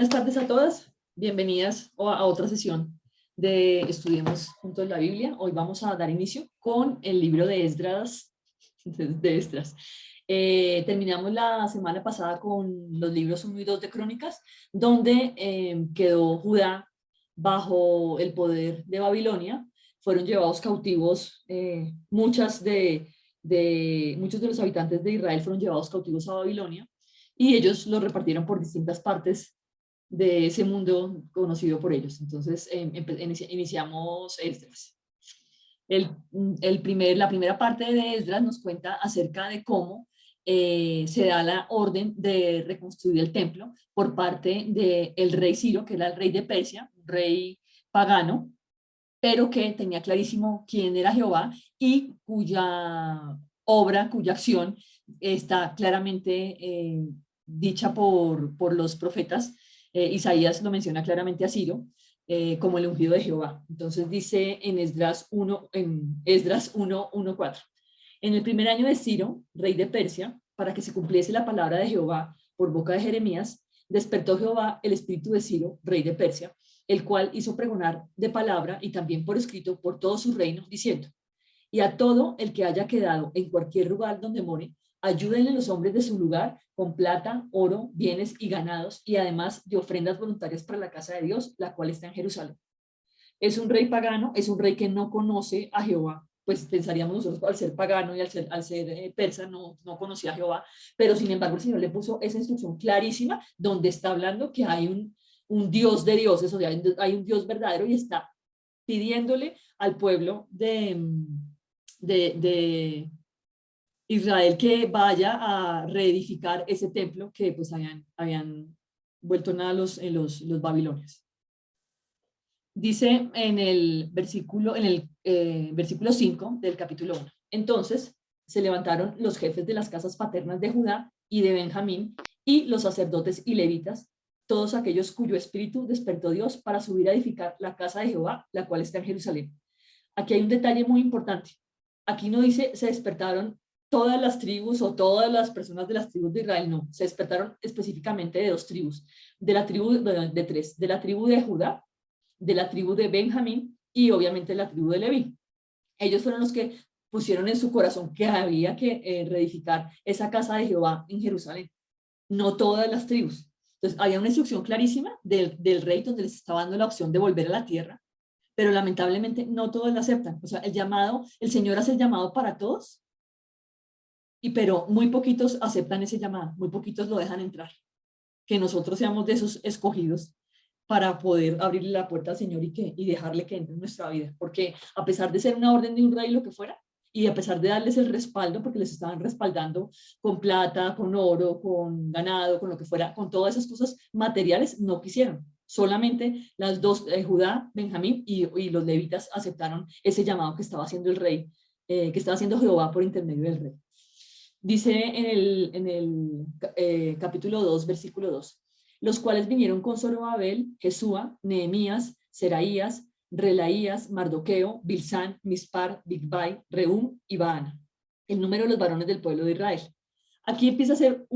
Buenas tardes a todas, bienvenidas a otra sesión de Estudiemos Juntos la Biblia. Hoy vamos a dar inicio con el libro de Esdras. Terminamos la semana pasada con los libros 1 y 2 de Crónicas, donde quedó Judá bajo el poder de Babilonia. Fueron llevados cautivos, muchos de los habitantes de Israel fueron llevados cautivos a Babilonia, y ellos los repartieron por distintas partes de ese mundo conocido por ellos. Entonces, iniciamos Esdras. La primera parte de Esdras nos cuenta acerca de cómo se da la orden de reconstruir el templo por parte del rey Ciro, que era el rey de Persia, un rey pagano, pero que tenía clarísimo quién era Jehová y cuya obra, cuya acción está claramente dicha por los profetas. Isaías lo menciona claramente a Ciro como el ungido de Jehová. Entonces dice en Esdras 1:4. En el primer año de Ciro, rey de Persia, para que se cumpliese la palabra de Jehová por boca de Jeremías, despertó Jehová el espíritu de Ciro, rey de Persia, el cual hizo pregonar de palabra y también por escrito por todo su reino, diciendo: y a todo el que haya quedado en cualquier lugar donde more, ayúdenle los hombres de su lugar con plata, oro, bienes y ganados, y además de ofrendas voluntarias para la casa de Dios, la cual está en Jerusalén. Es un rey pagano, es un rey que no conoce a Jehová. Pues pensaríamos nosotros, al ser pagano y al ser persa, no conocía a Jehová, pero sin embargo el Señor le puso esa instrucción clarísima donde está hablando que hay un Dios de dioses, o sea, hay un Dios verdadero, y está pidiéndole al pueblo de Israel que vaya a reedificar ese templo que pues habían vuelto nada los babilonios. Dice en el versículo 5 del capítulo 1. Entonces se levantaron los jefes de las casas paternas de Judá y de Benjamín, y los sacerdotes y levitas, todos aquellos cuyo espíritu despertó Dios para subir a edificar la casa de Jehová, la cual está en Jerusalén. Aquí hay un detalle muy importante. Aquí no dice se despertaron todas las tribus o todas las personas de las tribus de Israel, no. Se despertaron específicamente de 2 tribus, de la tribu de 3, de la tribu de Judá, de la tribu de Benjamín y obviamente la tribu de Leví. Ellos fueron los que pusieron en su corazón que había que reedificar esa casa de Jehová en Jerusalén, no todas las tribus. Entonces había una instrucción clarísima del rey donde les estaba dando la opción de volver a la tierra, pero lamentablemente no todos la aceptan. O sea, el Señor hace el llamado para todos, pero muy poquitos aceptan ese llamado, muy poquitos lo dejan entrar. Que nosotros seamos de esos escogidos para poder abrirle la puerta al Señor y dejarle que entre en nuestra vida. Porque a pesar de ser una orden de un rey, lo que fuera, y a pesar de darles el respaldo, porque les estaban respaldando con plata, con oro, con ganado, con lo que fuera, con todas esas cosas materiales, no quisieron. Solamente las 2, Judá, Benjamín y los levitas, aceptaron ese llamado que estaba haciendo el rey, que estaba haciendo Jehová por intermedio del rey. Dice en el capítulo 2, versículo 2, los cuales vinieron con Zorobabel, Jesúa, Nehemías, Seraías, Relaías, Mardoqueo, Bilsán, Mispar, Bigbai, Reum y Baana, el número de los varones del pueblo de Israel. Aquí empieza a ser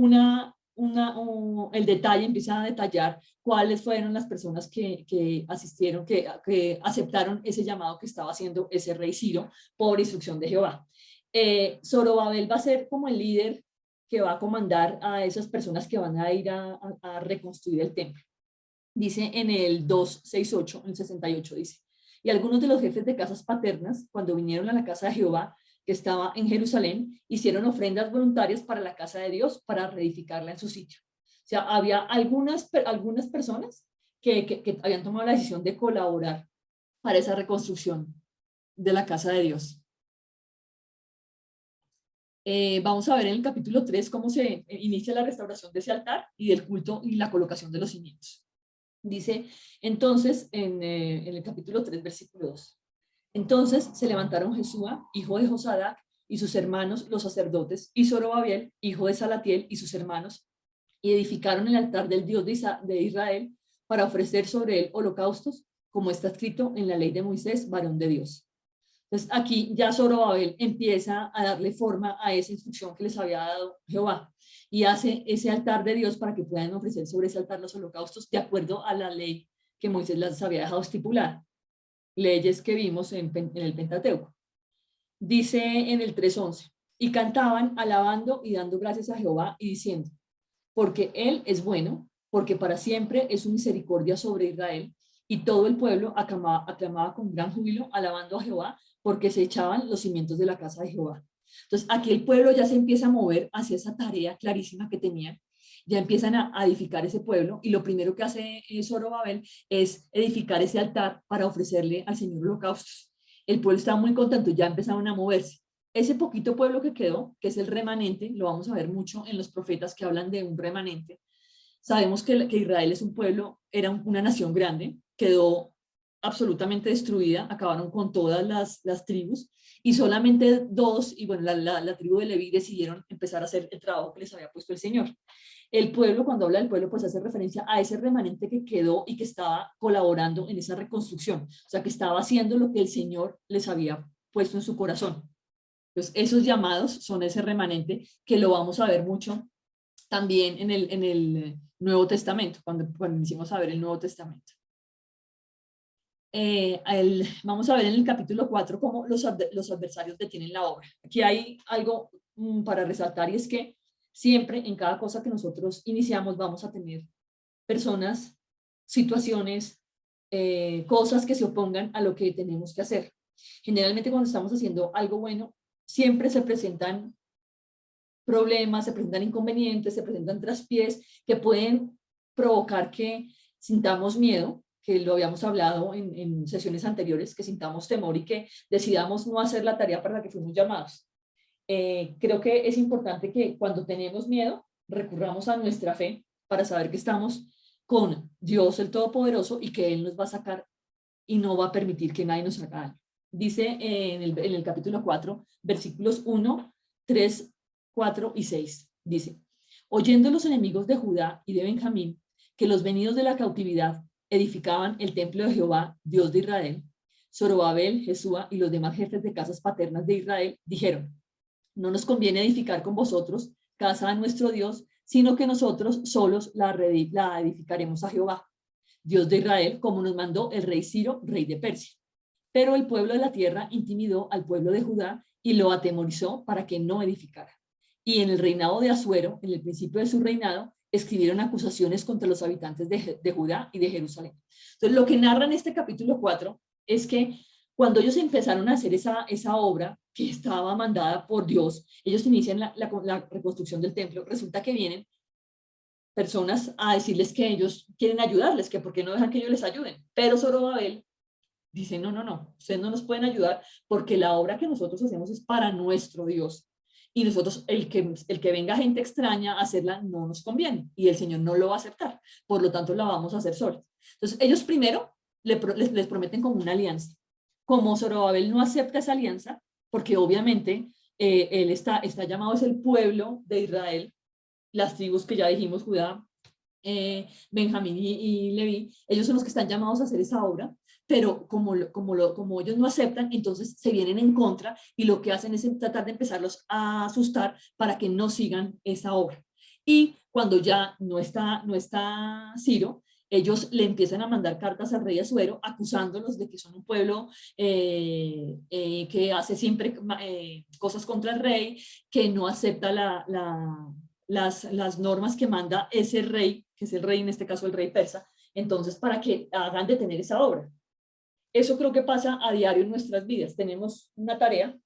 el detalle, empieza a detallar cuáles fueron las personas que asistieron, que aceptaron ese llamado que estaba haciendo ese rey Ciro por instrucción de Jehová. Zorobabel va a ser como el líder que va a comandar a esas personas que van a ir a reconstruir el templo. Dice en el 2:68, en el 68, dice: y algunos de los jefes de casas paternas, cuando vinieron a la casa de Jehová, que estaba en Jerusalén, hicieron ofrendas voluntarias para la casa de Dios, para reedificarla en su sitio. O sea, había algunas personas que habían tomado la decisión de colaborar para esa reconstrucción de la casa de Dios. Vamos a ver en el capítulo 3 cómo se inicia la restauración de ese altar y del culto y la colocación de los cimientos. Dice entonces en el capítulo 3, versículo 2. Entonces se levantaron Jesúa, hijo de Josadac, y sus hermanos los sacerdotes, y Zorobabel, hijo de Salatiel, y sus hermanos, y edificaron el altar del Dios de Israel para ofrecer sobre él holocaustos, como está escrito en la ley de Moisés, varón de Dios. Entonces aquí ya Zorobabel empieza a darle forma a esa instrucción que les había dado Jehová. y hace ese altar de Dios para que puedan ofrecer sobre ese altar los holocaustos de acuerdo a la ley que Moisés las había dejado estipulada, leyes que vimos en el Pentateuco. Dice en el 3:11, y cantaban alabando y dando gracias a Jehová y diciendo, porque Él es bueno, porque para siempre es su misericordia sobre Israel. Y todo el pueblo aclamaba con gran júbilo, alabando a Jehová, porque se echaban los cimientos de la casa de Jehová. Entonces, aquí el pueblo ya se empieza a mover hacia esa tarea clarísima que tenían. Ya empiezan a edificar ese pueblo, y lo primero que hace Zorobabel es edificar ese altar para ofrecerle al Señor holocaustos. El pueblo estaba muy contento, ya empezaron a moverse. Ese poquito pueblo que quedó, que es el remanente, lo vamos a ver mucho en los profetas que hablan de un remanente. Sabemos que Israel es un pueblo, era una nación grande, quedó absolutamente destruida, acabaron con todas las tribus, y solamente dos, y bueno, la tribu de Leví decidieron empezar a hacer el trabajo que les había puesto el Señor. El pueblo, cuando habla del pueblo, pues hace referencia a ese remanente que quedó y que estaba colaborando en esa reconstrucción, o sea, que estaba haciendo lo que el Señor les había puesto en su corazón. Entonces, esos llamados son ese remanente que lo vamos a ver mucho también en el Nuevo Testamento, cuando iniciamos a ver el Nuevo Testamento. Vamos a ver en el capítulo 4 cómo los adversarios detienen la obra. Aquí hay algo para resaltar, y es que siempre en cada cosa que nosotros iniciamos vamos a tener personas, situaciones, cosas que se opongan a lo que tenemos que hacer. Generalmente cuando estamos haciendo algo bueno, siempre se presentan problemas, se presentan inconvenientes, se presentan traspiés que pueden provocar que sintamos miedo, que lo habíamos hablado en sesiones anteriores, que sintamos temor y que decidamos no hacer la tarea para la que fuimos llamados. Creo que es importante que cuando tenemos miedo recurramos a nuestra fe para saber que estamos con Dios el Todopoderoso y que Él nos va a sacar y no va a permitir que nadie nos haga daño. Dice en el capítulo 4, versículos 1, 3, 4 y 6, dice, oyendo los enemigos de Judá y de Benjamín que los venidos de la cautividad edificaban el templo de Jehová, Dios de Israel, Zorobabel, Jesúa y los demás jefes de casas paternas de Israel dijeron, no nos conviene edificar con vosotros casa a nuestro Dios, sino que nosotros solos la edificaremos a Jehová, Dios de Israel, como nos mandó el rey Ciro, rey de Persia. Pero el pueblo de la tierra intimidó al pueblo de Judá y lo atemorizó para que no edificara. Y en el reinado de Asuero, en el principio de su reinado, escribieron acusaciones contra los habitantes de Judá y de Jerusalén. Entonces, lo que narra en este capítulo 4 es que cuando ellos empezaron a hacer esa obra que estaba mandada por Dios, ellos inician la reconstrucción del templo, resulta que vienen personas a decirles que ellos quieren ayudarles, que por qué no dejan que ellos les ayuden. Pero Zorobabel dice, no, ustedes no nos pueden ayudar porque la obra que nosotros hacemos es para nuestro Dios. Y nosotros, el que venga gente extraña a hacerla no nos conviene y el Señor no lo va a aceptar. Por lo tanto, la vamos a hacer solos. Entonces, ellos primero les prometen como una alianza. Como Zorobabel no acepta esa alianza, porque obviamente él está llamado, es el pueblo de Israel, las tribus que ya dijimos, Judá, Benjamín y Leví, ellos son los que están llamados a hacer esa obra, pero como ellos no aceptan, entonces se vienen en contra y lo que hacen es tratar de empezarlos a asustar para que no sigan esa obra. Y cuando ya no está Ciro, ellos le empiezan a mandar cartas al rey Asuero acusándolos de que son un pueblo que hace siempre cosas contra el rey, que no acepta las normas que manda ese rey, que es el rey, en este caso el rey persa, entonces para que hagan detener esa obra. Eso creo que pasa a diario en nuestras vidas. Tenemos una tarea,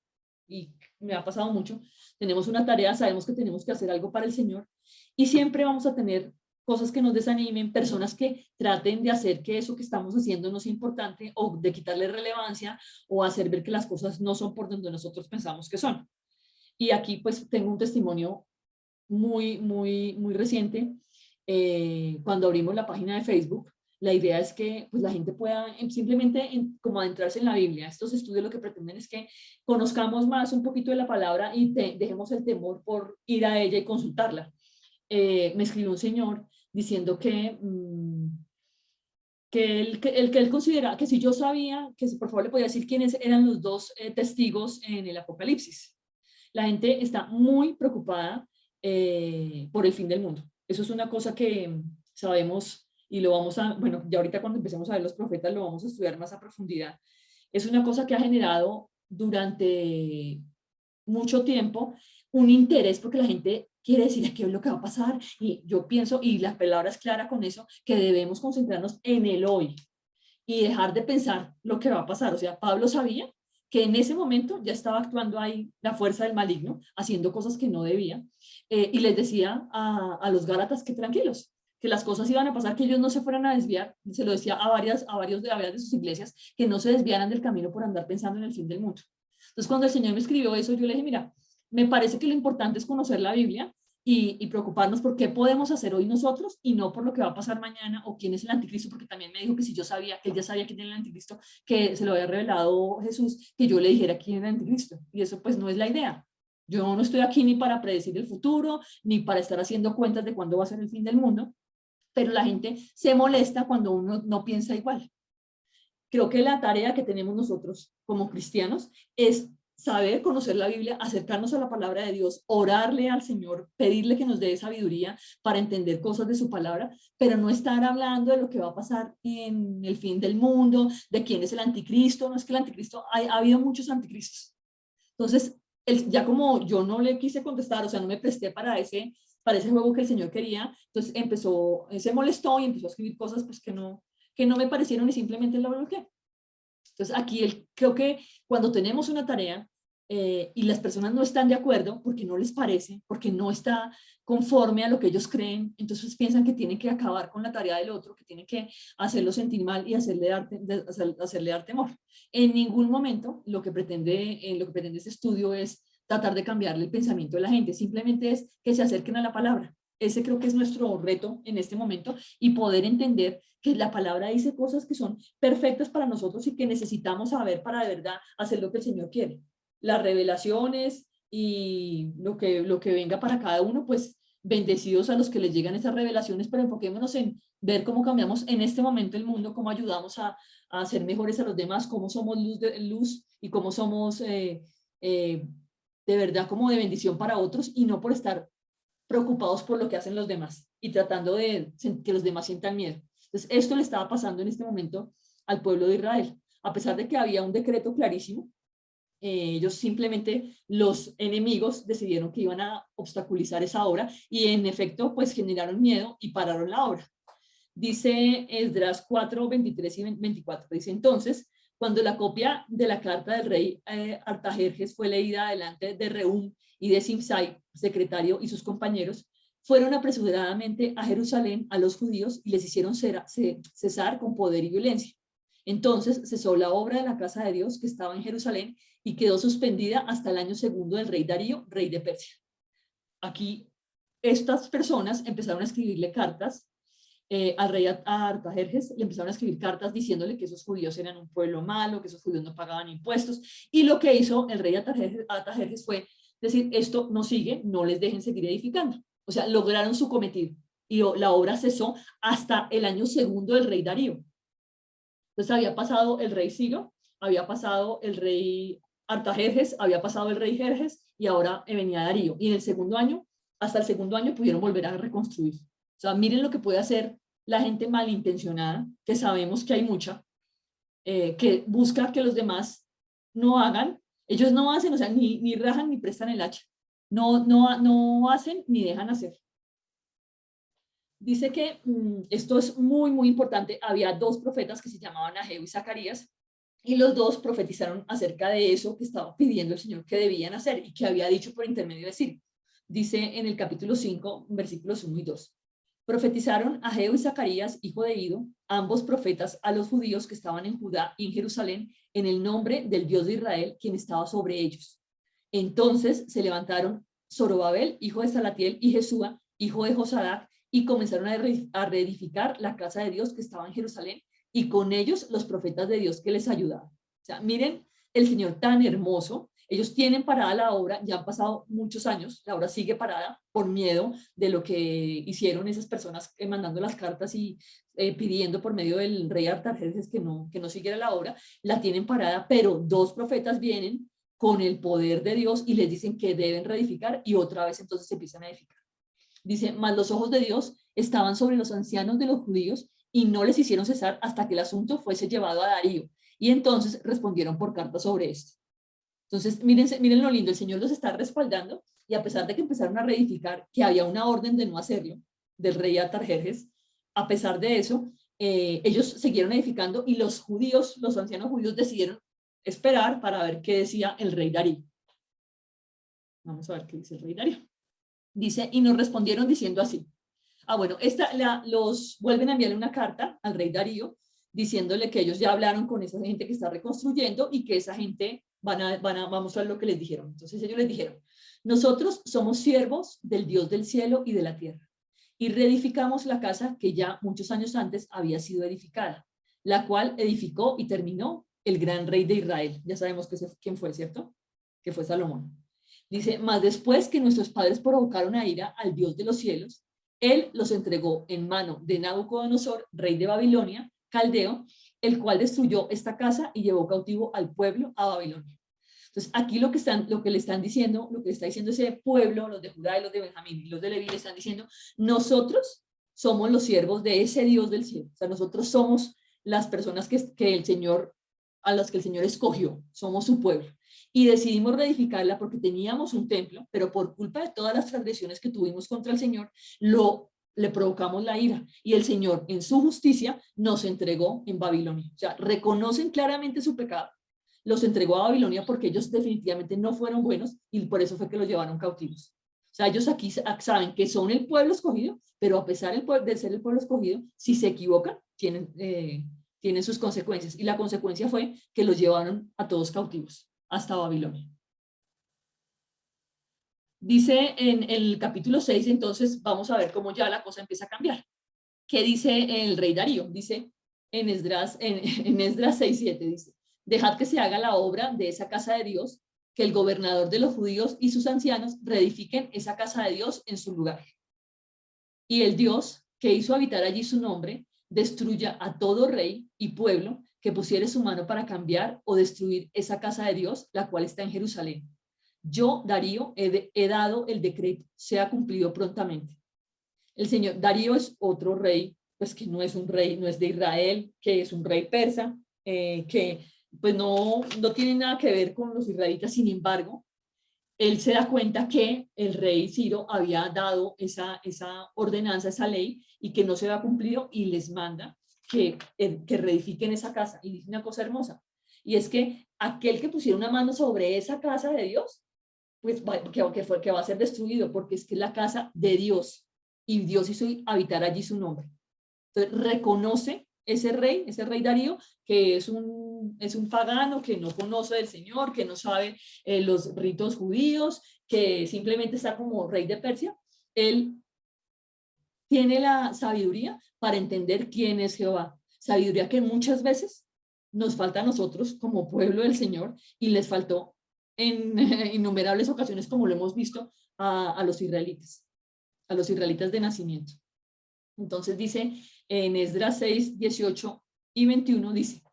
y me ha pasado mucho, tenemos una tarea, sabemos que tenemos que hacer algo para el Señor, y siempre vamos a tener cosas que nos desanimen, personas que traten de hacer que eso que estamos haciendo no sea importante, o de quitarle relevancia, o hacer ver que las cosas no son por donde nosotros pensamos que son. Y aquí pues tengo un testimonio muy reciente. Cuando abrimos la página de Facebook, la idea es que pues, la gente pueda simplemente como adentrarse en la Biblia. Estos estudios lo que pretenden es que conozcamos más un poquito de la palabra y dejemos el temor por ir a ella y consultarla. Me escribió un señor diciendo que él considera que si yo sabía, que por favor le podía decir quiénes eran los dos testigos en el Apocalipsis. La gente está muy preocupada por el fin del mundo. Eso es una cosa que sabemos y lo vamos a, bueno, ya ahorita cuando empecemos a ver los profetas lo vamos a estudiar más a profundidad. Es una cosa que ha generado durante mucho tiempo un interés porque la gente quiere decir qué es lo que va a pasar y yo pienso, y la palabra es clara con eso, que debemos concentrarnos en el hoy y dejar de pensar lo que va a pasar. O sea, Pablo sabía que en ese momento ya estaba actuando ahí la fuerza del maligno, haciendo cosas que no debía, y les decía a los Gálatas que tranquilos, que las cosas iban a pasar, que ellos no se fueran a desviar, se lo decía a varias de sus iglesias, que no se desviaran del camino por andar pensando en el fin del mundo. Entonces, cuando el Señor me escribió eso, yo le dije, mira, me parece que lo importante es conocer la Biblia y preocuparnos por qué podemos hacer hoy nosotros y no por lo que va a pasar mañana o quién es el anticristo, porque también me dijo que si yo sabía, que él ya sabía quién era el anticristo, que se lo había revelado Jesús, que yo le dijera quién era el anticristo. Y eso pues no es la idea. Yo no estoy aquí ni para predecir el futuro, ni para estar haciendo cuentas de cuándo va a ser el fin del mundo, pero la gente se molesta cuando uno no piensa igual. Creo que la tarea que tenemos nosotros como cristianos es saber conocer la Biblia, acercarnos a la palabra de Dios, orarle al Señor, pedirle que nos dé sabiduría para entender cosas de su palabra, pero no estar hablando de lo que va a pasar en el fin del mundo, de quién es el anticristo. No es que el anticristo, ha habido muchos anticristos. Entonces, ya como yo no le quise contestar, o sea, no me presté para ese juego que el Señor quería, entonces se molestó y empezó a escribir cosas pues que no me parecieron y simplemente lo bloqueé. Entonces, aquí creo que cuando tenemos una tarea y las personas no están de acuerdo porque no les parece, porque no está conforme a lo que ellos creen, entonces piensan que tienen que acabar con la tarea del otro, que tienen que hacerlo sentir mal y hacerle dar temor. En ningún momento lo que pretende este estudio es tratar de cambiarle el pensamiento de la gente, simplemente es que se acerquen a la palabra. Ese creo que es nuestro reto en este momento y poder entender que la palabra dice cosas que son perfectas para nosotros y que necesitamos saber para de verdad hacer lo que el Señor quiere. Las revelaciones y lo que venga para cada uno, pues bendecidos a los que les llegan esas revelaciones, pero enfoquémonos en ver cómo cambiamos en este momento el mundo, cómo ayudamos a ser mejores a los demás, cómo somos luz y cómo somos de verdad como de bendición para otros y no por estar preocupados por lo que hacen los demás y tratando de que los demás sientan miedo. Entonces, esto le estaba pasando en este momento al pueblo de Israel. A pesar de que había un decreto clarísimo, ellos simplemente, los enemigos decidieron que iban a obstaculizar esa obra y en efecto, pues generaron miedo y pararon la obra. Dice Esdras 4, 23 y 24. Dice entonces, cuando la copia de la carta del rey Artajerjes fue leída delante de Rehum y de Simsai, secretario, y sus compañeros, fueron apresuradamente a Jerusalén a los judíos y les hicieron cesar con poder y violencia. Entonces cesó la obra de la casa de Dios que estaba en Jerusalén y quedó suspendida hasta el año segundo del rey Darío, rey de Persia. Aquí estas personas empezaron a escribirle cartas al rey Artajerjes, le empezaron a escribir cartas diciéndole que esos judíos eran un pueblo malo, que esos judíos no pagaban impuestos, y lo que hizo el rey Artajerjes fue decir, esto no sigue, no les dejen seguir edificando. O sea, lograron su cometido, y la obra cesó hasta el año segundo del rey Darío. Entonces había pasado el rey Ciro, había pasado el rey Artajerjes, había pasado el rey Jerjes, y ahora venía Darío, y en el segundo año, hasta el segundo año pudieron volver a reconstruir. O sea, miren lo que puede hacer la gente malintencionada, que sabemos que hay mucha, que busca que los demás no hagan. Ellos no hacen, o sea, ni rajan ni prestan el hacha. No hacen ni dejan hacer. Dice que esto es muy, muy importante. Había dos profetas que se llamaban Ageo y Zacarías, y los dos profetizaron acerca de eso que estaba pidiendo el Señor que debían hacer y que había dicho por intermedio de Ciro. Dice en el capítulo 5, versículos 1 y 2. Profetizaron Ageo y Zacarías, hijo de Ido, ambos profetas, a los judíos que estaban en Judá y en Jerusalén, en el nombre del Dios de Israel, quien estaba sobre ellos. Entonces se levantaron Zorobabel, hijo de Salatiel, y Jesúa, hijo de Josadac, y comenzaron a reedificar la casa de Dios que estaba en Jerusalén, y con ellos los profetas de Dios que les ayudaban. O sea, miren el Señor tan hermoso. Ellos tienen parada la obra, ya han pasado muchos años, la obra sigue parada por miedo de lo que hicieron esas personas mandando las cartas y pidiendo por medio del rey Artajerjes que no siguiera la obra, la tienen parada, pero dos profetas vienen con el poder de Dios y les dicen que deben reedificar y otra vez entonces se empiezan a edificar. Dice, mas los ojos de Dios estaban sobre los ancianos de los judíos y no les hicieron cesar hasta que el asunto fuese llevado a Darío. Y entonces respondieron por carta sobre esto. Entonces, miren lo lindo, el Señor los está respaldando y a pesar de que empezaron a reedificar, que había una orden de no hacerlo, del rey Artajerjes, a pesar de eso, ellos siguieron edificando y los judíos, los ancianos judíos decidieron esperar para ver qué decía el rey Darío. Vamos a ver qué dice el rey Darío. Dice, y nos respondieron diciendo así. Bueno, los vuelven a enviarle una carta al rey Darío diciéndole que ellos ya hablaron con esa gente que está reconstruyendo y que esa gente vamos a ver lo que les dijeron. Entonces ellos les dijeron, nosotros somos siervos del Dios del cielo y de la tierra y reedificamos la casa que ya muchos años antes había sido edificada, la cual edificó y terminó el gran rey de Israel. Ya sabemos quién fue, ¿cierto? Que fue Salomón. Dice, mas después que nuestros padres provocaron a ira al Dios de los cielos, él los entregó en mano de Nabucodonosor, rey de Babilonia, caldeo, el cual destruyó esta casa y llevó cautivo al pueblo a Babilonia. Entonces, aquí lo que le están diciendo, lo que está diciendo ese pueblo, los de Judá y los de Benjamín y los de Leví, le están diciendo, nosotros somos los siervos de ese Dios del cielo. O sea, nosotros somos las personas que el Señor, a las que el Señor escogió, somos su pueblo. Y decidimos reedificarla porque teníamos un templo, pero por culpa de todas las transgresiones que tuvimos contra el Señor, le provocamos la ira. Y el Señor, en su justicia, nos entregó en Babilonia. O sea, reconocen claramente su pecado. Los entregó a Babilonia porque ellos definitivamente no fueron buenos y por eso fue que los llevaron cautivos. O sea, ellos aquí saben que son el pueblo escogido, pero a pesar de ser el pueblo escogido, si se equivocan, tienen sus consecuencias. Y la consecuencia fue que los llevaron a todos cautivos hasta Babilonia. Dice en el capítulo 6, entonces vamos a ver cómo ya la cosa empieza a cambiar. ¿Qué dice el rey Darío? Dice en Esdras 6:7, dice, dejad que se haga la obra de esa casa de Dios, que el gobernador de los judíos y sus ancianos reedifiquen esa casa de Dios en su lugar. Y el Dios que hizo habitar allí su nombre, destruya a todo rey y pueblo que pusiere su mano para cambiar o destruir esa casa de Dios, la cual está en Jerusalén. Yo, Darío, he dado el decreto, sea cumplido prontamente. El señor Darío es otro rey, pues que no es un rey, no es de Israel, que es un rey persa, que pues no tiene nada que ver con los israelitas. Sin embargo, él se da cuenta que el rey Ciro había dado esa ordenanza, esa ley, y que no se había cumplido, y les manda que reedifiquen esa casa. Y dice una cosa hermosa, y es que aquel que pusiera una mano sobre esa casa de Dios, pues que va a ser destruido, porque es que es la casa de Dios, y Dios hizo habitar allí su nombre. Entonces reconoce ese rey Darío, que es un pagano, que no conoce del Señor, que no sabe los ritos judíos, que simplemente está como rey de Persia. Él tiene la sabiduría para entender quién es Jehová. Sabiduría que muchas veces nos falta a nosotros como pueblo del Señor y les faltó en innumerables ocasiones, como lo hemos visto a los israelitas de nacimiento. Entonces dice en Esdras 6, 18 y 21, dice,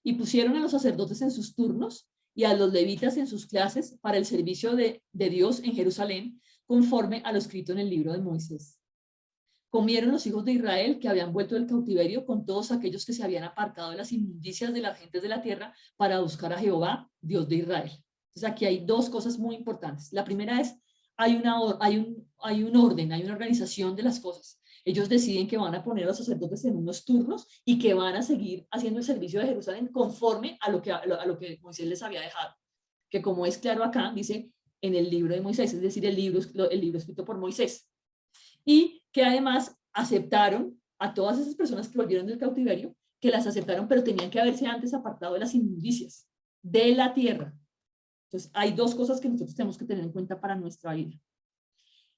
y pusieron a los sacerdotes en sus turnos y a los levitas en sus clases para el servicio de Dios en Jerusalén, conforme a lo escrito en el libro de Moisés. Comieron los hijos de Israel que habían vuelto del cautiverio con todos aquellos que se habían apartado de las inmundicias de las gentes de la tierra para buscar a Jehová, Dios de Israel. Entonces aquí hay dos cosas muy importantes. La primera es, hay un orden, hay una organización de las cosas. Ellos deciden que van a poner a los sacerdotes en unos turnos y que van a seguir haciendo el servicio de Jerusalén conforme a lo que Moisés les había dejado. Que como es claro acá, dice en el libro de Moisés, es decir, el libro escrito por Moisés. Y que además aceptaron a todas esas personas que volvieron del cautiverio, que las aceptaron, pero tenían que haberse antes apartado de las inmundicias, de la tierra. Entonces, hay dos cosas que nosotros tenemos que tener en cuenta para nuestra vida.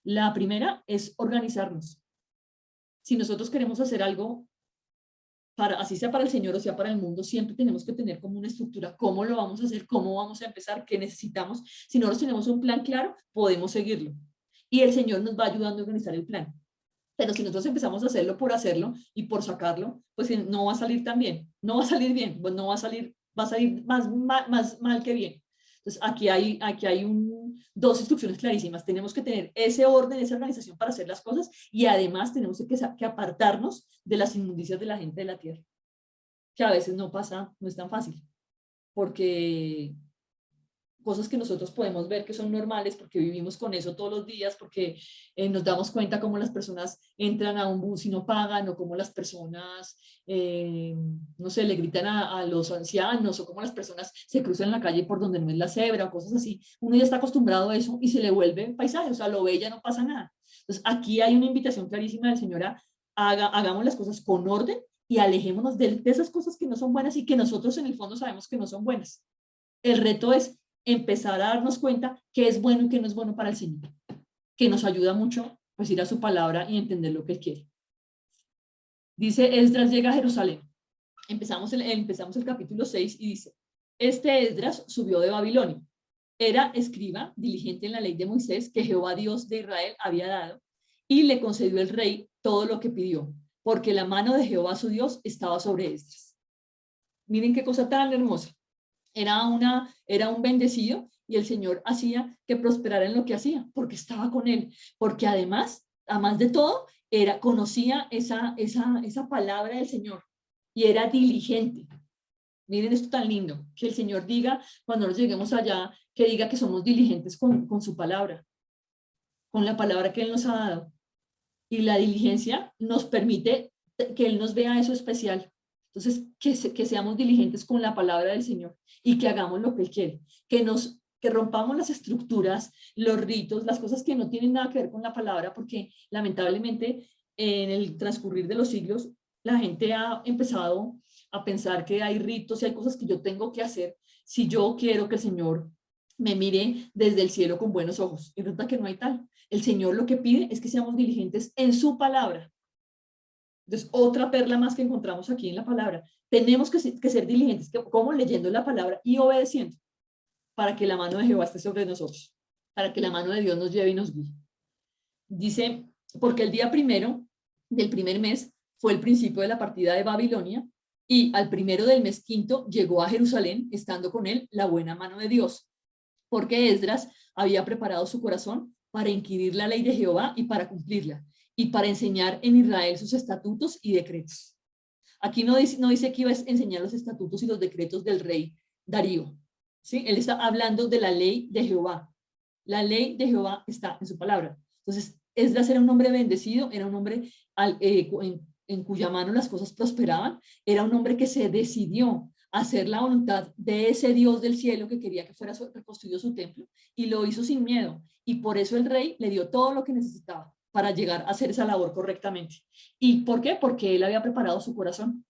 La primera es organizarnos. Si nosotros queremos hacer algo, así sea para el Señor o sea para el mundo, siempre tenemos que tener como una estructura, cómo lo vamos a hacer, cómo vamos a empezar, qué necesitamos. Si nosotros tenemos un plan claro, podemos seguirlo. Y el Señor nos va ayudando a organizar el plan. Pero si nosotros empezamos a hacerlo y por sacarlo, pues no va a salir tan bien, no va a salir bien, pues no va a salir, va a salir más mal que bien. Entonces, aquí hay dos instrucciones clarísimas. Tenemos que tener ese orden, esa organización para hacer las cosas y además tenemos que apartarnos de las inmundicias de la gente de la tierra, que a veces no pasa, no es tan fácil, porque cosas que nosotros podemos ver que son normales porque vivimos con eso todos los días, porque nos damos cuenta cómo las personas entran a un bus y no pagan, o cómo las personas, no sé, le gritan a los ancianos, o cómo las personas se cruzan en la calle por donde no es la cebra, o cosas así. Uno ya está acostumbrado a eso y se le vuelve paisaje, o sea, lo ve y ya no pasa nada. Entonces, aquí hay una invitación clarísima del Señor a hagamos las cosas con orden y alejémonos de esas cosas que no son buenas y que nosotros en el fondo sabemos que no son buenas. El reto es empezar a darnos cuenta qué es bueno y qué no es bueno para el Señor, que nos ayuda mucho pues ir a su palabra y entender lo que Él quiere. Dice, Esdras llega a Jerusalén. Empezamos el capítulo 6 y dice, este Esdras subió de Babilonia. Era escriba, diligente en la ley de Moisés que Jehová Dios de Israel había dado, y le concedió el rey todo lo que pidió, porque la mano de Jehová su Dios estaba sobre Esdras. Miren qué cosa tan hermosa. Era un bendecido y el Señor hacía que prosperara en lo que hacía, porque estaba con él, porque además de todo, conocía esa palabra del Señor y era diligente. Miren esto tan lindo, que el Señor diga, cuando nos lleguemos allá, que diga que somos diligentes con su palabra, con la palabra que Él nos ha dado. Y la diligencia nos permite que Él nos vea eso especial. Entonces, que seamos diligentes con la palabra del Señor y que hagamos lo que Él quiere, que rompamos las estructuras, los ritos, las cosas que no tienen nada que ver con la palabra, porque lamentablemente en el transcurrir de los siglos la gente ha empezado a pensar que hay ritos y hay cosas que yo tengo que hacer si yo quiero que el Señor me mire desde el cielo con buenos ojos. Y resulta que no hay tal. El Señor lo que pide es que seamos diligentes en su palabra. Entonces, otra perla más que encontramos aquí en la palabra. Tenemos que ser diligentes, como leyendo la palabra y obedeciendo, para que la mano de Jehová esté sobre nosotros, para que la mano de Dios nos lleve y nos guíe. Dice, porque el día primero del primer mes fue el principio de la partida de Babilonia, y al primero del mes quinto llegó a Jerusalén, estando con él la buena mano de Dios, porque Esdras había preparado su corazón para inquirir la ley de Jehová y para cumplirla, y para enseñar en Israel sus estatutos y decretos. Aquí no dice que iba a enseñar los estatutos y los decretos del rey Darío, ¿sí? Él está hablando de la ley de Jehová. La ley de Jehová está en su palabra. Entonces, Esdras era un hombre bendecido, era un hombre en cuya mano las cosas prosperaban, era un hombre que se decidió a hacer la voluntad de ese Dios del cielo que quería que fuera reconstruido su templo, y lo hizo sin miedo, y por eso el rey le dio todo lo que necesitaba para llegar a hacer esa labor correctamente. ¿Y por qué? Porque él había preparado su corazón.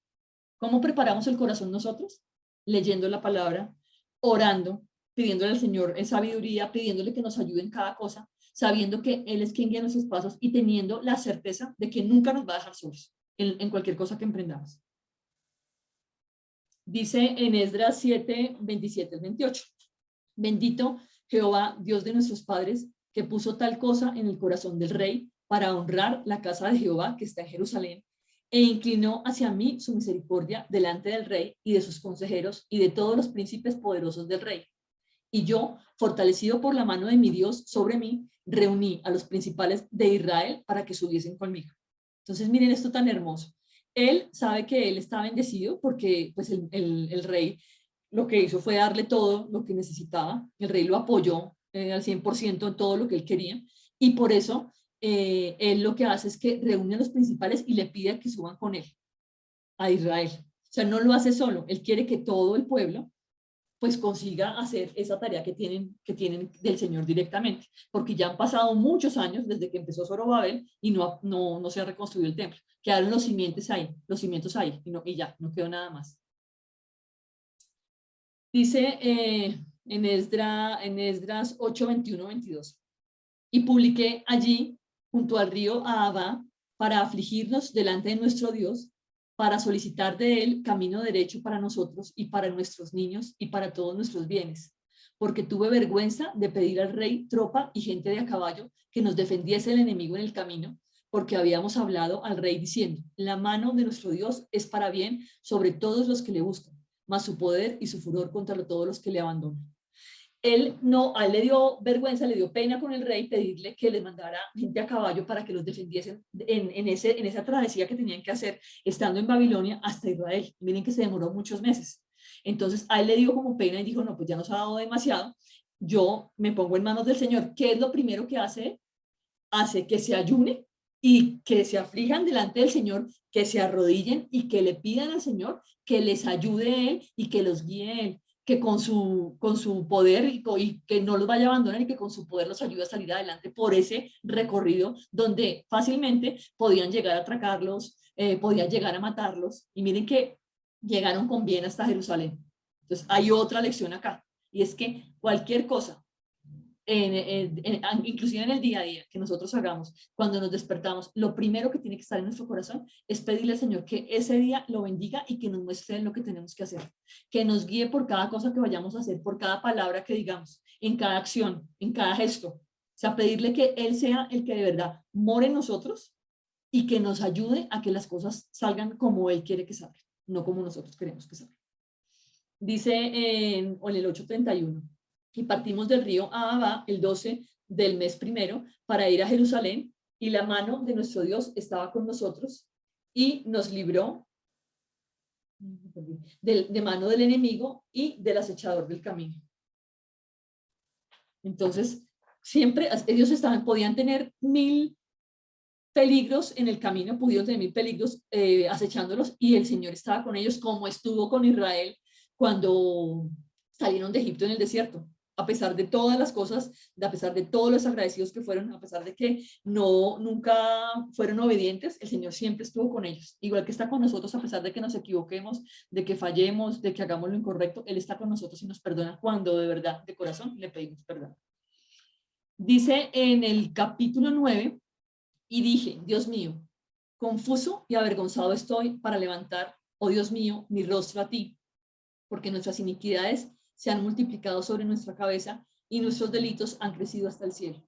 ¿Cómo preparamos el corazón nosotros? Leyendo la palabra, orando, pidiéndole al Señor en sabiduría, pidiéndole que nos ayude en cada cosa, sabiendo que Él es quien guía nuestros pasos y teniendo la certeza de que nunca nos va a dejar solos en cualquier cosa que emprendamos. Dice en Esdras 7, 27 al 28, bendito Jehová, Dios de nuestros padres, que puso tal cosa en el corazón del rey para honrar la casa de Jehová que está en Jerusalén, e inclinó hacia mí su misericordia delante del rey y de sus consejeros y de todos los príncipes poderosos del rey. Y yo, fortalecido por la mano de mi Dios sobre mí, reuní a los principales de Israel para que subiesen conmigo. Entonces, miren esto tan hermoso. Él sabe que él está bendecido porque pues el rey lo que hizo fue darle todo lo que necesitaba. El rey lo apoyó al 100% en todo lo que él quería, y por eso él lo que hace es que reúne a los principales y le pide que suban con él a Israel. O sea, no lo hace solo, él quiere que todo el pueblo pues consiga hacer esa tarea que tienen del Señor directamente, porque ya han pasado muchos años desde que empezó Zorobabel y no se ha reconstruido el templo. Quedaron los cimientos ahí y ya, no quedó nada más. Dice en Esdras 8, 21, 22, y publiqué allí junto al río Ahava para afligirnos delante de nuestro Dios, para solicitar de él camino derecho para nosotros y para nuestros niños y para todos nuestros bienes, porque tuve vergüenza de pedir al rey tropa y gente de a caballo que nos defendiese el enemigo en el camino, porque habíamos hablado al rey diciendo, la mano de nuestro Dios es para bien sobre todos los que le buscan, mas su poder y su furor contra todos los que le abandonan. a él le dio vergüenza, le dio pena con el rey pedirle que les mandara gente a caballo para que los defendiesen en esa travesía que tenían que hacer estando en Babilonia hasta Israel. Miren que se demoró muchos meses. Entonces a él le dio como pena y dijo, no, pues ya nos ha dado demasiado, yo me pongo en manos del Señor. ¿Qué es lo primero que hace? Hace que se ayune y que se aflijan delante del Señor, que se arrodillen y que le pidan al Señor que les ayude Él y que los guíe Él, que con su poder y que no los vaya a abandonar y que con su poder los ayude a salir adelante por ese recorrido donde fácilmente podían llegar a atracarlos, podían llegar a matarlos. Y miren que llegaron con bien hasta Jerusalén. Entonces hay otra lección acá, y es que cualquier cosa, inclusive en el día a día que nosotros hagamos, cuando nos despertamos, lo primero que tiene que estar en nuestro corazón es pedirle al Señor que ese día lo bendiga y que nos muestre lo que tenemos que hacer, que nos guíe por cada cosa que vayamos a hacer, por cada palabra que digamos, en cada acción, en cada gesto. O sea, pedirle que Él sea el que de verdad more en nosotros y que nos ayude a que las cosas salgan como Él quiere que salgan, no como nosotros queremos que salgan. Dice en el 8:31, y partimos del río Ahava el 12 del mes primero para ir a Jerusalén, y la mano de nuestro Dios estaba con nosotros y nos libró de mano del enemigo y del acechador del camino. Entonces, siempre ellos podían tener 1000 peligros en el camino, pudieron tener 1000 peligros acechándolos, y el Señor estaba con ellos como estuvo con Israel cuando salieron de Egipto en el desierto. A pesar de todas las cosas, a pesar de todos los agradecidos que fueron, a pesar de que nunca fueron obedientes, el Señor siempre estuvo con ellos. Igual que está con nosotros, a pesar de que nos equivoquemos, de que fallemos, de que hagamos lo incorrecto, Él está con nosotros y nos perdona cuando de verdad, de corazón, le pedimos perdón. Dice en el capítulo 9, y dije, Dios mío, confuso y avergonzado estoy para levantar, oh Dios mío, mi rostro a ti, porque nuestras iniquidades se han multiplicado sobre nuestra cabeza y nuestros delitos han crecido hasta el cielo.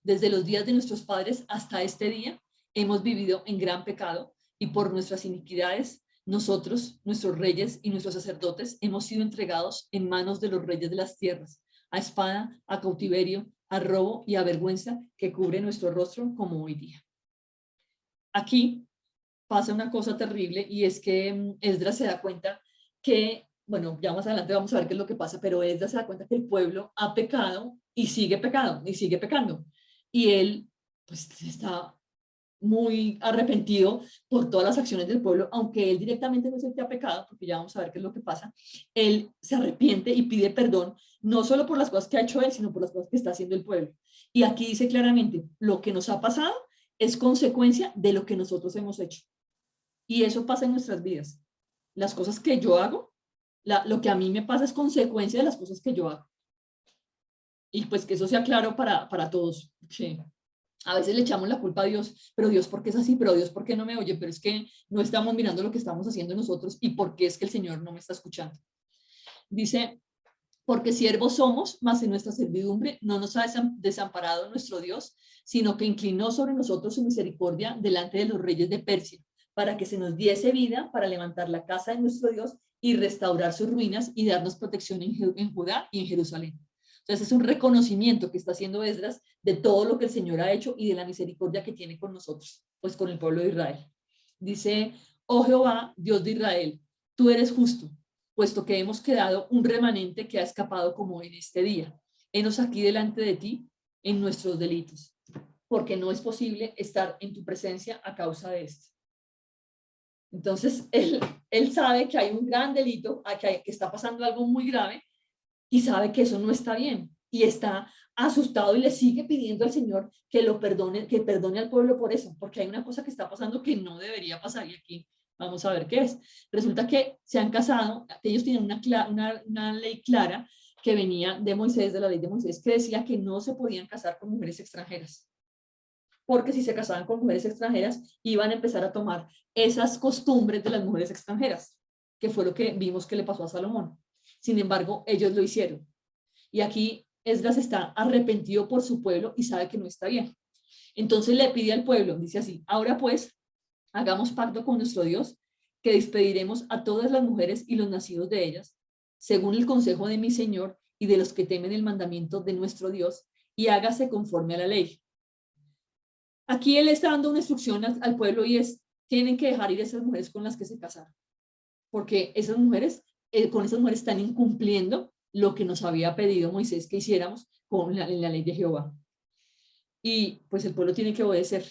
Desde los días de nuestros padres hasta este día hemos vivido en gran pecado, y por nuestras iniquidades nosotros, nuestros reyes y nuestros sacerdotes hemos sido entregados en manos de los reyes de las tierras, a espada, a cautiverio, a robo y a vergüenza que cubre nuestro rostro como hoy día. Aquí pasa una cosa terrible, y es que Esdras se da cuenta que, bueno, ya más adelante vamos a ver qué es lo que pasa, pero Esdras se da cuenta que el pueblo ha pecado y sigue pecando y sigue pecando. Y él pues está muy arrepentido por todas las acciones del pueblo, aunque él directamente no es el que ha pecado, porque ya vamos a ver qué es lo que pasa. Él se arrepiente y pide perdón, no solo por las cosas que ha hecho él, sino por las cosas que está haciendo el pueblo. Y aquí dice claramente, lo que nos ha pasado es consecuencia de lo que nosotros hemos hecho. Y eso pasa en nuestras vidas. Las cosas que yo hago, lo que a mí me pasa es consecuencia de las cosas que yo hago. Y pues que eso sea claro para todos. Sí. A veces le echamos la culpa a Dios, pero Dios, ¿por qué es así? Pero Dios, ¿por qué no me oye? Pero es que no estamos mirando lo que estamos haciendo nosotros, y por qué es que el Señor no me está escuchando. Dice, porque siervos somos, mas en nuestra servidumbre no nos ha desamparado nuestro Dios, sino que inclinó sobre nosotros su misericordia delante de los reyes de Persia, para que se nos diese vida para levantar la casa de nuestro Dios y restaurar sus ruinas y darnos protección en Judá y en Jerusalén. Entonces es un reconocimiento que está haciendo Esdras de todo lo que el Señor ha hecho y de la misericordia que tiene con nosotros, pues con el pueblo de Israel. Dice, oh Jehová, Dios de Israel, tú eres justo, puesto que hemos quedado un remanente que ha escapado como en este día. Henos aquí delante de ti en nuestros delitos, porque no es posible estar en tu presencia a causa de esto. Entonces, él sabe que hay un gran delito, que está pasando algo muy grave, y sabe que eso no está bien, y está asustado y le sigue pidiendo al Señor que lo perdone, que perdone al pueblo por eso, porque hay una cosa que está pasando que no debería pasar, y aquí vamos a ver qué es. Resulta que se han casado, ellos tienen una ley clara que venía de Moisés, de la ley de Moisés, que decía que no se podían casar con mujeres extranjeras, porque si se casaban con mujeres extranjeras iban a empezar a tomar esas costumbres de las mujeres extranjeras, que fue lo que vimos que le pasó a Salomón. Sin embargo, ellos lo hicieron. Y aquí Esdras está arrepentido por su pueblo y sabe que no está bien. Entonces le pide al pueblo, dice así, ahora pues, hagamos pacto con nuestro Dios, que despediremos a todas las mujeres y los nacidos de ellas, según el consejo de mi Señor, y de los que temen el mandamiento de nuestro Dios, y hágase conforme a la ley. Aquí él está dando una instrucción al pueblo y es, tienen que dejar ir esas mujeres con las que se casaron, porque esas mujeres, con esas mujeres están incumpliendo lo que nos había pedido Moisés que hiciéramos en la ley de Jehová. Y pues el pueblo tiene que obedecer.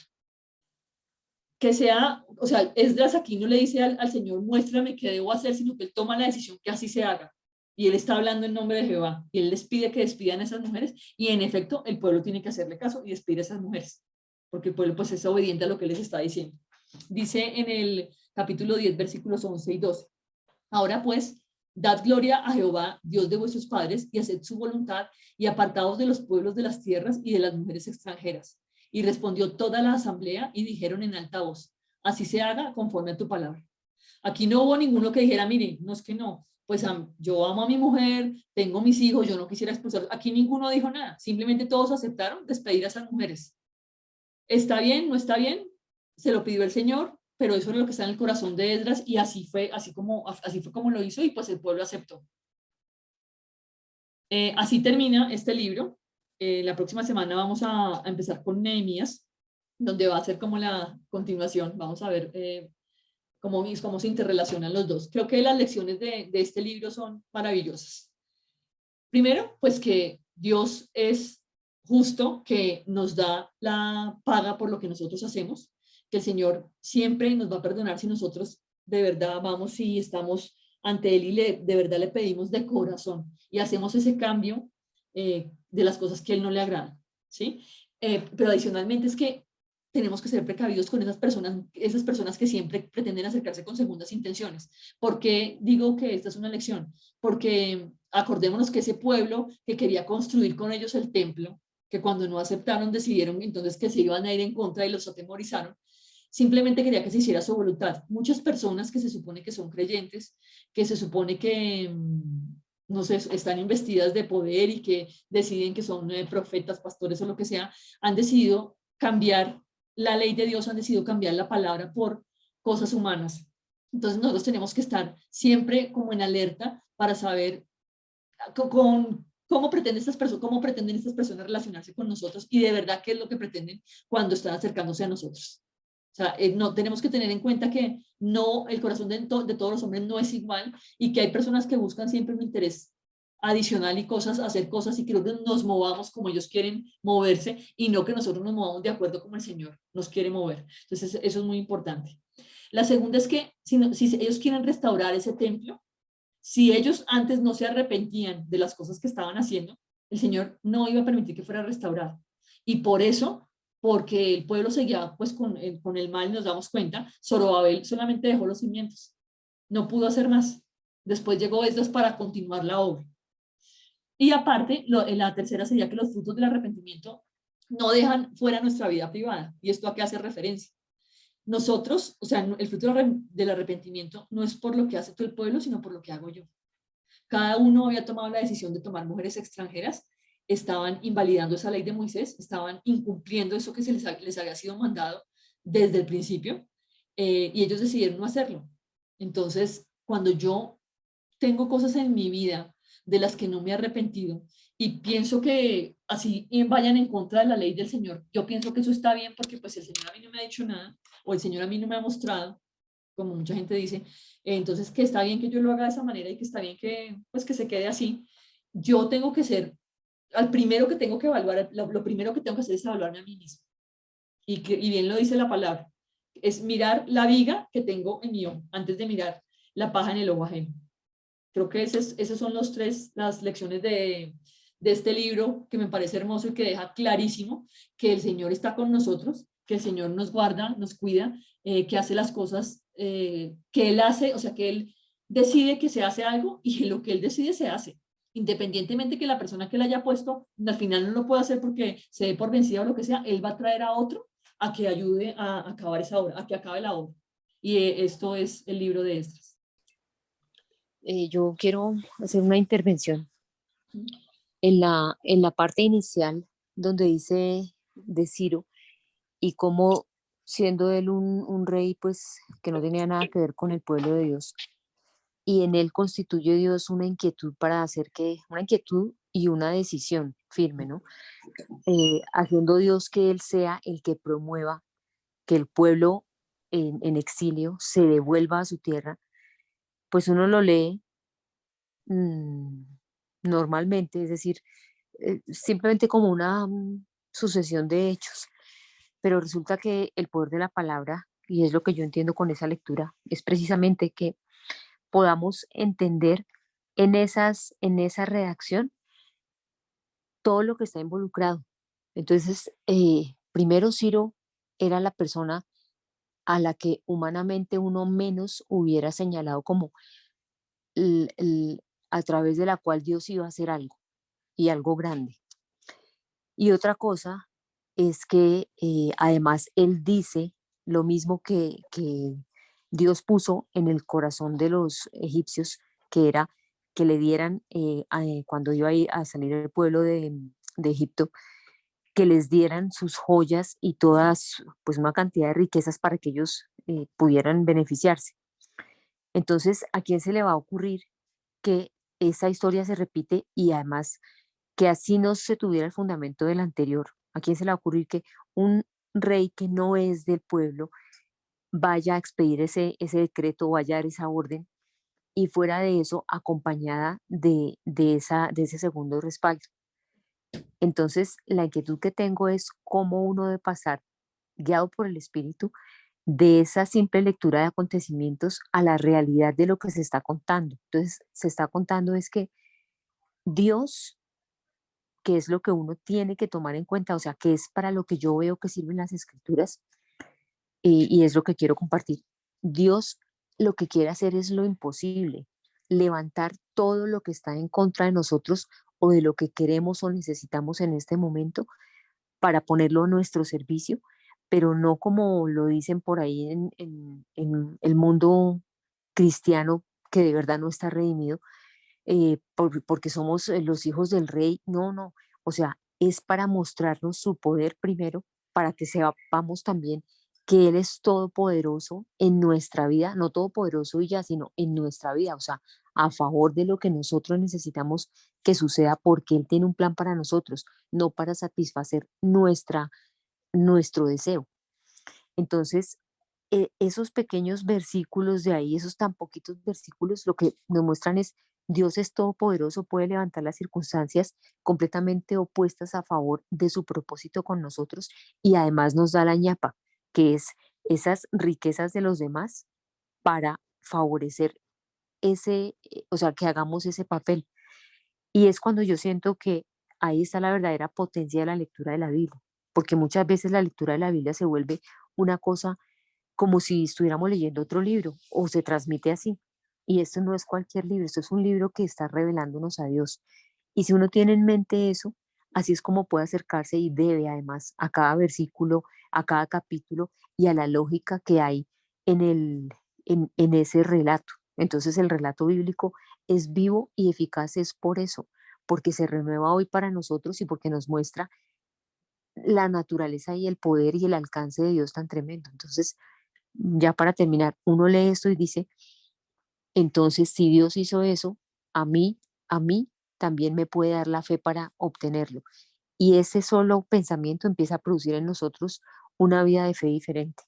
Que sea, o sea, Esdras aquí no le dice al Señor, muéstrame qué debo hacer, sino que él toma la decisión que así se haga. Y él está hablando en nombre de Jehová. Y él les pide que despidan a esas mujeres. Y en efecto, el pueblo tiene que hacerle caso y despedir a esas mujeres. Porque el pueblo pues es obediente a lo que les está diciendo. Dice en el capítulo 10, versículos 11 y 12. Ahora pues, dad gloria a Jehová, Dios de vuestros padres, y haced su voluntad, y apartaos de los pueblos de las tierras y de las mujeres extranjeras. Y respondió toda la asamblea y dijeron en alta voz, así se haga conforme a tu palabra. Aquí no hubo ninguno que dijera, mire, no es que no, pues yo amo a mi mujer, tengo mis hijos, yo no quisiera expulsarlos. Aquí ninguno dijo nada, simplemente todos aceptaron despedir a esas mujeres. ¿Está bien? ¿No está bien? Se lo pidió el Señor, pero eso es lo que está en el corazón de Esdras y así fue como lo hizo y pues el pueblo aceptó. Así termina este libro. La próxima semana vamos a empezar con Nehemías, donde va a ser como la continuación. Vamos a ver cómo se interrelacionan los dos. Creo que las lecciones de este libro son maravillosas. Primero, pues que Dios es justo, que nos da la paga por lo que nosotros hacemos, que el Señor siempre nos va a perdonar si nosotros de verdad vamos y estamos ante Él y de verdad le pedimos de corazón y hacemos ese cambio de las cosas que a Él no le agrada, ¿sí? Pero adicionalmente es que tenemos que ser precavidos con esas personas que siempre pretenden acercarse con segundas intenciones. ¿Por qué digo que esta es una lección? Porque acordémonos que ese pueblo que quería construir con ellos el templo, que cuando no aceptaron decidieron entonces que se iban a ir en contra y los atemorizaron, simplemente quería que se hiciera su voluntad. Muchas personas que se supone que son creyentes, que se supone que no sé, están investidas de poder y que deciden que son profetas, pastores o lo que sea, han decidido cambiar la ley de Dios, han decidido cambiar la palabra por cosas humanas. Entonces nosotros tenemos que estar siempre como en alerta para saber cómo pretenden estas personas relacionarse con nosotros y de verdad qué es lo que pretenden cuando están acercándose a nosotros. O sea, no, tenemos que tener en cuenta que no, el corazón de todos los hombres no es igual y que hay personas que buscan siempre un interés adicional y hacer cosas y que nos movamos como ellos quieren moverse y no que nosotros nos movamos de acuerdo como el Señor nos quiere mover. Entonces, eso es muy importante. La segunda es que si ellos quieren restaurar ese templo, si ellos antes no se arrepentían de las cosas que estaban haciendo, el Señor no iba a permitir que fuera restaurado. Y por eso, porque el pueblo seguía pues con el mal, nos damos cuenta, Zorobabel solamente dejó los cimientos, no pudo hacer más. Después llegó Esdras para continuar la obra. Y aparte, la tercera sería que los frutos del arrepentimiento no dejan fuera nuestra vida privada. ¿Y esto a qué hace referencia? Nosotros, o sea, el fruto del arrepentimiento no es por lo que hace todo el pueblo, sino por lo que hago yo. Cada uno había tomado la decisión de tomar mujeres extranjeras, estaban invalidando esa ley de Moisés, estaban incumpliendo eso que les había sido mandado desde el principio, y ellos decidieron no hacerlo. Entonces, cuando yo tengo cosas en mi vida de las que no me he arrepentido y pienso que así vayan en contra de la ley del Señor, yo pienso que eso está bien porque pues el Señor a mí no me ha dicho nada o el Señor a mí no me ha mostrado, como mucha gente dice, entonces que está bien que yo lo haga de esa manera y que está bien que pues que se quede así. Yo tengo que ser, al primero que tengo que evaluar, lo primero que tengo que hacer es evaluarme a mí mismo. Y bien lo dice la palabra, es mirar la viga que tengo en mi ojo antes de mirar la paja en el ojo ajeno. Creo que esas son las lecciones de este libro que me parece hermoso y que deja clarísimo que el Señor está con nosotros, que el Señor nos guarda, nos cuida, que hace las cosas que Él hace, o sea, que Él decide que se hace algo y lo que Él decide se hace. Independientemente que la persona que le haya puesto al final no lo pueda hacer porque se dé por vencida o lo que sea, Él va a traer a otro a que ayude a acabar esa obra, a que acabe la obra. Y esto es el libro de Esdras. Yo quiero hacer una intervención en la parte inicial donde dice de Ciro y cómo siendo él un rey pues que no tenía nada que ver con el pueblo de Dios y en él constituye Dios una inquietud para hacer que, una inquietud y una decisión firme, ¿no? Haciendo Dios que Él sea el que promueva que el pueblo en exilio se devuelva a su tierra, pues uno lo lee mm, normalmente, es decir, simplemente como una sucesión de hechos, pero resulta que el poder de la palabra, y es lo que yo entiendo con esa lectura, es precisamente que podamos entender en esa redacción todo lo que está involucrado. Entonces, primero Ciro era la persona a la que humanamente uno menos hubiera señalado como a través de la cual Dios iba a hacer algo y algo grande. Y otra cosa es que además él dice lo mismo que Dios puso en el corazón de los egipcios, que era que le dieran, cuando iba a salir el pueblo de Egipto, que les dieran sus joyas y todas, pues una cantidad de riquezas para que ellos pudieran beneficiarse. Entonces, ¿a quién se le va a ocurrir que esa historia se repite y además que así no se tuviera el fundamento del anterior? ¿A quién se le va a ocurrir que un rey que no es del pueblo vaya a expedir ese decreto o vaya a dar esa orden y fuera de eso acompañada de ese segundo respaldo? Entonces, la inquietud que tengo es cómo uno debe pasar, guiado por el Espíritu, de esa simple lectura de acontecimientos a la realidad de lo que se está contando. Entonces, se está contando es que Dios, que es lo que uno tiene que tomar en cuenta, o sea, que es para lo que yo veo que sirven las escrituras, y es lo que quiero compartir. Dios lo que quiere hacer es lo imposible, levantar todo lo que está en contra de nosotros o de lo que queremos o necesitamos en este momento para ponerlo a nuestro servicio, pero no como lo dicen por ahí en el mundo cristiano que de verdad no está redimido, porque somos los hijos del rey. No, no, o sea, es para mostrarnos su poder primero, para que sepamos también que Él es todopoderoso en nuestra vida, no todopoderoso y ya, sino en nuestra vida, o sea, a favor de lo que nosotros necesitamos que suceda, porque Él tiene un plan para nosotros, no para satisfacer nuestro deseo. Entonces, esos pequeños versículos de ahí, esos tan poquitos versículos, lo que nos muestran es Dios es todopoderoso, puede levantar las circunstancias completamente opuestas a favor de su propósito con nosotros y además nos da la ñapa, que es esas riquezas de los demás para favorecer o sea, que hagamos ese papel. Y es cuando yo siento que ahí está la verdadera potencia de la lectura de la Biblia, porque muchas veces la lectura de la Biblia se vuelve una cosa como si estuviéramos leyendo otro libro o se transmite así. Y esto no es cualquier libro, esto es un libro que está revelándonos a Dios. Y si uno tiene en mente eso, así es como puede acercarse y debe además a cada versículo, a cada capítulo y a la lógica que hay en ese relato. Entonces el relato bíblico es vivo y eficaz es por eso, porque se renueva hoy para nosotros y porque nos muestra la naturaleza y el poder y el alcance de Dios tan tremendo. Entonces, ya para terminar, uno lee esto y dice, entonces si Dios hizo eso, a mí también me puede dar la fe para obtenerlo. Y ese solo pensamiento empieza a producir en nosotros una vida de fe diferente.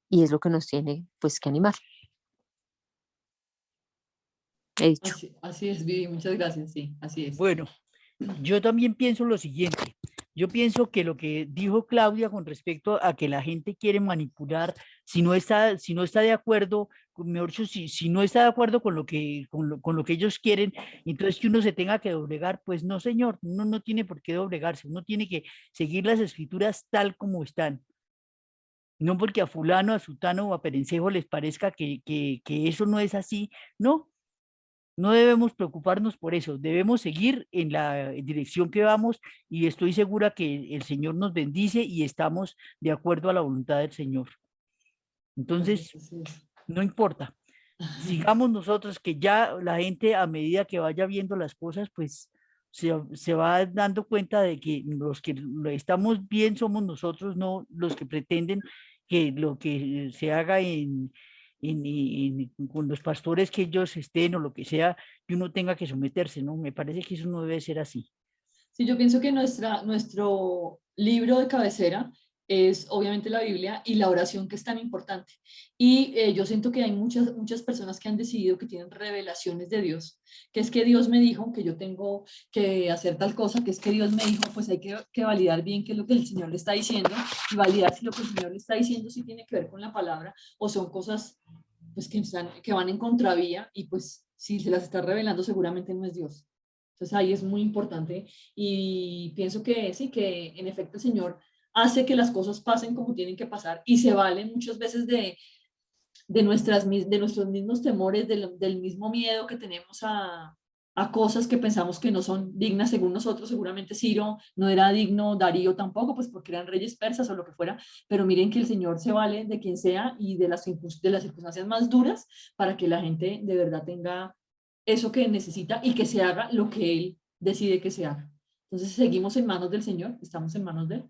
Y es lo que nos tiene pues que animar. He dicho. Así es, Vivi, muchas gracias, sí, así es. Bueno, yo también pienso lo siguiente. Yo pienso que lo que dijo Claudia con respecto a que la gente quiere manipular, si no está de acuerdo, mejor dicho, si no está de acuerdo con con lo que ellos quieren, entonces que uno se tenga que doblegar, pues no, señor, uno no tiene por qué doblegarse, uno tiene que seguir las escrituras tal como están. No porque a fulano, a sutano o a perencejo les parezca que eso no es así, no, no debemos preocuparnos por eso, debemos seguir en la dirección que vamos y estoy segura que el Señor nos bendice y estamos de acuerdo a la voluntad del Señor. Entonces, Así es. no importa, sigamos nosotros, que ya la gente a medida que vaya viendo las cosas, pues se va dando cuenta de que los que lo estamos bien somos nosotros, no los que pretenden que lo que se haga con los pastores que ellos estén o lo que sea, que uno tenga que someterse, ¿no? Me parece que eso no debe ser así. Sí, yo pienso que nuestro libro de cabecera es obviamente la Biblia y la oración, que es tan importante. Y yo siento que hay muchas personas que han decidido que tienen revelaciones de Dios, que es que Dios me dijo que yo tengo que hacer tal cosa, que es que Dios me dijo, pues hay que validar bien qué es lo que el Señor le está diciendo y validar si lo que el Señor le está diciendo sí tiene que ver con la palabra o son cosas pues que van en contravía y pues si se las está revelando seguramente no es Dios. Entonces ahí es muy importante y pienso que sí, que en efecto el Señor hace que las cosas pasen como tienen que pasar y se vale muchas veces de nuestros mismos temores, del mismo miedo que tenemos a cosas que pensamos que no son dignas según nosotros. Seguramente Ciro no era digno, Darío tampoco, pues porque eran reyes persas o lo que fuera, pero miren que el Señor se vale de quien sea y de las circunstancias más duras para que la gente de verdad tenga eso que necesita y que se haga lo que Él decide que se haga. Entonces seguimos en manos del Señor, estamos en manos de Él.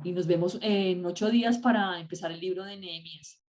Y nos vemos en 8 días para empezar el libro de Nehemías.